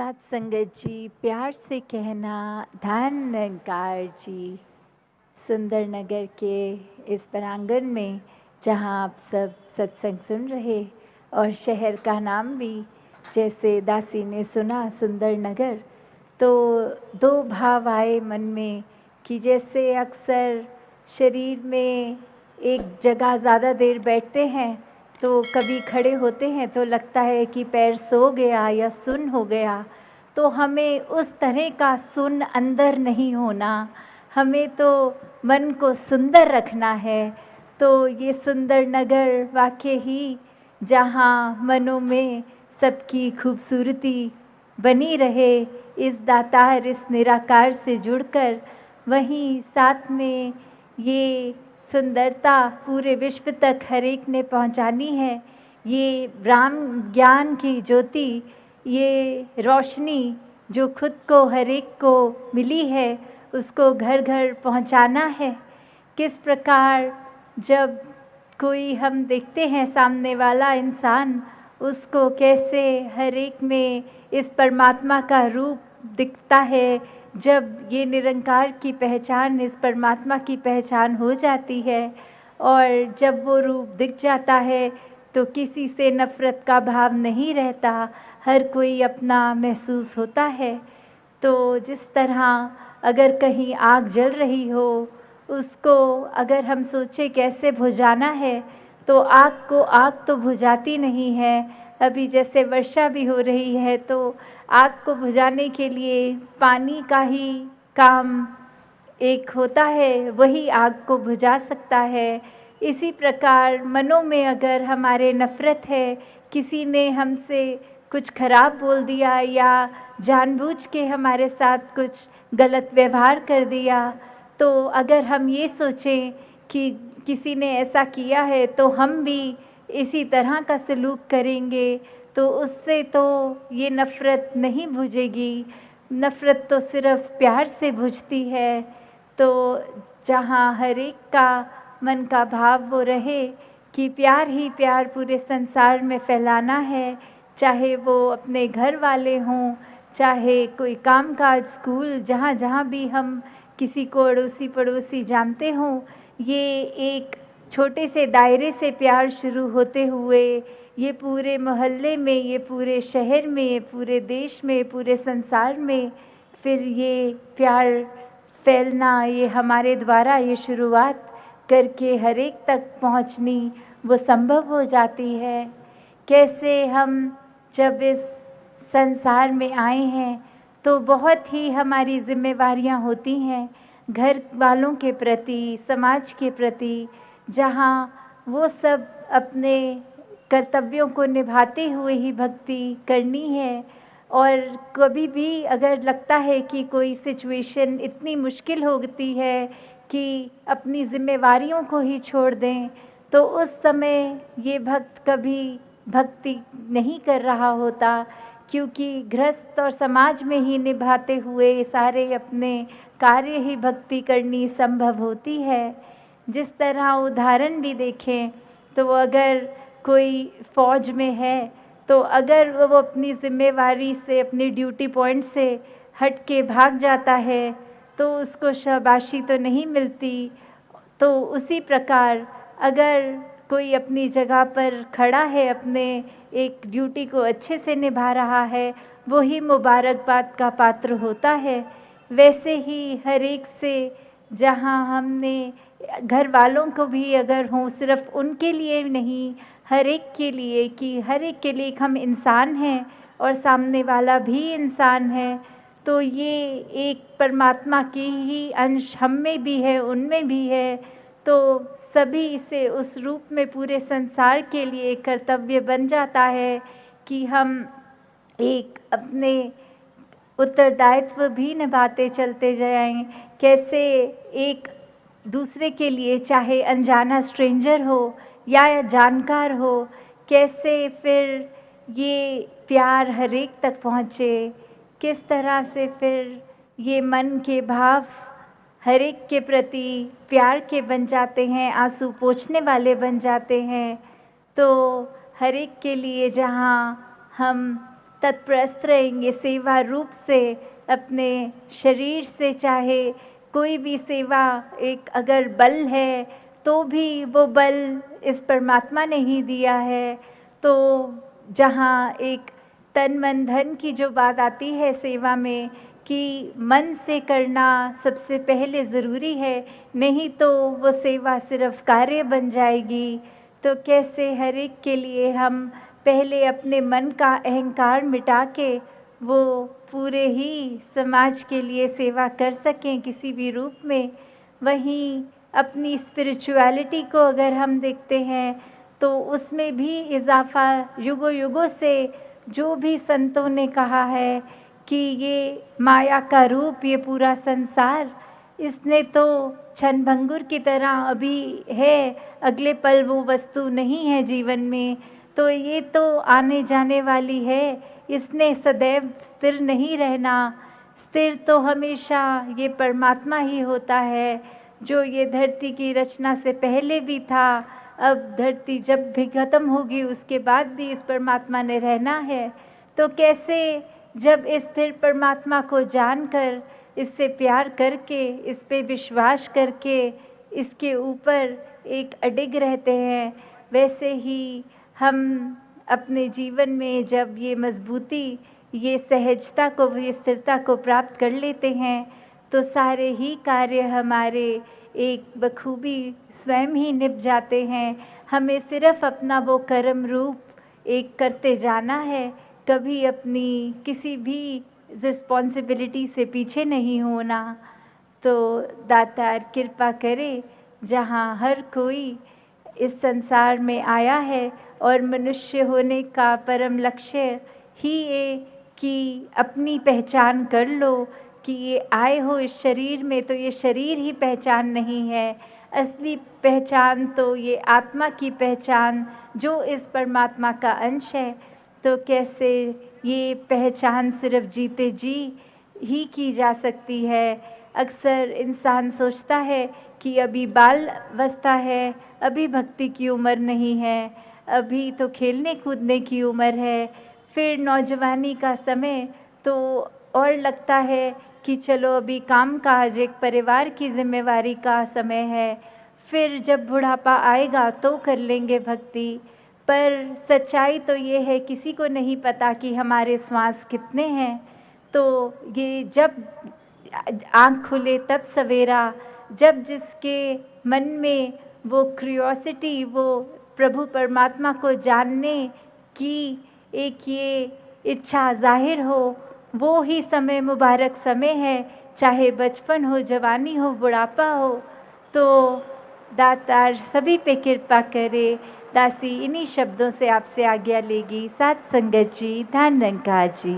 साथ संगत जी, प्यार से कहना धन निरंकार जी। सुंदर नगर के इस प्रांगण में जहाँ आप सब सत्संग सुन रहे और शहर का नाम भी जैसे दासी ने सुना सुंदर नगर, तो दो भाव आए मन में कि जैसे अक्सर शरीर में एक जगह ज़्यादा देर बैठते हैं तो कभी खड़े होते हैं तो लगता है कि पैर सो गया या सुन्न हो गया। तो हमें उस तरह का सुन्न अंदर नहीं होना, हमें तो मन को सुंदर रखना है। तो ये सुंदर नगर वाकई ही जहाँ मनों में सबकी खूबसूरती बनी रहे, इस दातार इस निराकार से जुड़कर, वहीं साथ में ये सुंदरता पूरे विश्व तक हर एक ने पहुंचानी है। ये ब्रह्म ज्ञान की ज्योति, ये रोशनी जो खुद को हर एक को मिली है, उसको घर घर पहुंचाना है। किस प्रकार जब कोई हम देखते हैं सामने वाला इंसान, उसको कैसे हर एक में इस परमात्मा का रूप दिखता है। जब ये निरंकार की पहचान, इस परमात्मा की पहचान हो जाती है और जब वो रूप दिख जाता है तो किसी से नफ़रत का भाव नहीं रहता, हर कोई अपना महसूस होता है। तो जिस तरह अगर कहीं आग जल रही हो, उसको अगर हम सोचें कैसे बुझाना है, तो आग को आग तो बुझाती नहीं है। अभी जैसे वर्षा भी हो रही है तो आग को बुझाने के लिए पानी का ही काम एक होता है, वही आग को बुझा सकता है। इसी प्रकार मनों में अगर हमारे नफ़रत है, किसी ने हमसे कुछ खराब बोल दिया या जानबूझ के हमारे साथ कुछ गलत व्यवहार कर दिया, तो अगर हम ये सोचें कि किसी ने ऐसा किया है तो हम भी इसी तरह का सलूक करेंगे, तो उससे तो ये नफ़रत नहीं बुझेगी। नफ़रत तो सिर्फ़ प्यार से बुझती है। तो जहाँ हर एक का मन का भाव वो रहे कि प्यार ही प्यार पूरे संसार में फैलाना है, चाहे वो अपने घर वाले हों, चाहे कोई कामकाज, स्कूल, जहाँ जहाँ भी हम किसी को अड़ोसी पड़ोसी जानते हों, ये एक छोटे से दायरे से प्यार शुरू होते हुए ये पूरे मोहल्ले में, ये पूरे शहर में, ये पूरे देश में, पूरे संसार में फिर ये प्यार फैलना, ये हमारे द्वारा ये शुरुआत करके हर एक तक पहुंचनी वो संभव हो जाती है। कैसे हम जब इस संसार में आए हैं तो बहुत ही हमारी जिम्मेवारियां होती हैं घर वालों के प्रति, समाज के प्रति, जहाँ वो सब अपने कर्तव्यों को निभाते हुए ही भक्ति करनी है। और कभी भी अगर लगता है कि कोई सिचुएशन इतनी मुश्किल होती है कि अपनी जिम्मेवारियों को ही छोड़ दें, तो उस समय ये भक्त कभी भक्ति नहीं कर रहा होता, क्योंकि गृहस्थ और समाज में ही निभाते हुए सारे अपने कार्य ही भक्ति करनी संभव होती है। जिस तरह उदाहरण भी देखें तो अगर कोई फ़ौज में है तो अगर वो अपनी ज़िम्मेवारी से, अपनी ड्यूटी पॉइंट से हट के भाग जाता है तो उसको शाबाशी तो नहीं मिलती। तो उसी प्रकार अगर कोई अपनी जगह पर खड़ा है, अपने एक ड्यूटी को अच्छे से निभा रहा है, वो ही मुबारकबाद का पात्र होता है। वैसे ही हर एक से, जहाँ हमने घर वालों को भी अगर हों, सिर्फ़ उनके लिए नहीं, हर एक के लिए, कि हर एक के लिए एक हम इंसान हैं और सामने वाला भी इंसान है, तो ये एक परमात्मा की ही अंश हम में भी है, उनमें भी है। तो सभी से उस रूप में पूरे संसार के लिए कर्तव्य बन जाता है कि हम एक अपने उत्तरदायित्व भी निभाते चलते जाएं। कैसे एक दूसरे के लिए, चाहे अनजाना स्ट्रेंजर हो या जानकार हो, कैसे फिर ये प्यार हर एक तक पहुँचे, किस तरह से फिर ये मन के भाव हर एक के प्रति प्यार के बन जाते हैं, आंसू पोंछने वाले बन जाते हैं। तो हर एक के लिए जहाँ हम तत्प्रस्त रहेंगे सेवा रूप से, अपने शरीर से, चाहे कोई भी सेवा एक अगर बल है तो भी वो बल इस परमात्मा ने ही दिया है। तो जहाँ एक तन मन धन की जो बात आती है सेवा में कि मन से करना सबसे पहले ज़रूरी है, नहीं तो वो सेवा सिर्फ कार्य बन जाएगी। तो कैसे हर एक के लिए हम पहले अपने मन का अहंकार मिटा के वो पूरे ही समाज के लिए सेवा कर सकें किसी भी रूप में। वहीं अपनी स्पिरिचुअलिटी को अगर हम देखते हैं तो उसमें भी इज़ाफ़ा युगों युगों से जो भी संतों ने कहा है कि ये माया का रूप, ये पूरा संसार, इसने तो क्षणभंगुर की तरह अभी है, अगले पल वो वस्तु नहीं है जीवन में, तो ये तो आने जाने वाली है, इसने सदैव स्थिर नहीं रहना। स्थिर तो हमेशा ये परमात्मा ही होता है, जो ये धरती की रचना से पहले भी था। अब धरती जब भी ख़त्म होगी उसके बाद भी इस परमात्मा ने रहना है। तो कैसे जब इस स्थिर परमात्मा को जानकर, इससे प्यार करके, इस पे विश्वास करके, इसके ऊपर एक अडिग रहते हैं, वैसे ही हम अपने जीवन में जब ये मजबूती, ये सहजता को, ये स्थिरता को प्राप्त कर लेते हैं तो सारे ही कार्य हमारे एक बखूबी स्वयं ही निभ जाते हैं। हमें सिर्फ अपना वो कर्म रूप एक करते जाना है, कभी अपनी किसी भी रिस्पॉन्सिबिलिटी से पीछे नहीं होना। तो दातार कृपा करे, जहाँ हर कोई इस संसार में आया है और मनुष्य होने का परम लक्ष्य ही ये कि अपनी पहचान कर लो कि ये आए हो इस शरीर में तो ये शरीर ही पहचान नहीं है, असली पहचान तो ये आत्मा की पहचान जो इस परमात्मा का अंश है। तो कैसे ये पहचान सिर्फ जीते जी ही की जा सकती है। अक्सर इंसान सोचता है कि अभी बाल अवस्था है, अभी भक्ति की उम्र नहीं है, अभी तो खेलने कूदने की उम्र है, फिर नौजवानी का समय तो और लगता है कि चलो अभी काम काज, एक परिवार की जिम्मेवारी का समय है, फिर जब बुढ़ापा आएगा तो कर लेंगे भक्ति। पर सच्चाई तो ये है, किसी को नहीं पता कि हमारे श्वास कितने हैं। तो ये जब आँख खुले तब सवेरा, जब जिसके मन में वो क्यूरियोसिटी, वो प्रभु परमात्मा को जानने की एक ये इच्छा जाहिर हो, वो ही समय मुबारक समय है, चाहे बचपन हो, जवानी हो, बुढ़ापा हो। तो दातार सभी पे कृपा करे। दासी इन्हीं शब्दों से आपसे आज्ञा लेगी। साथ संगत जी, धन निरंकार जी।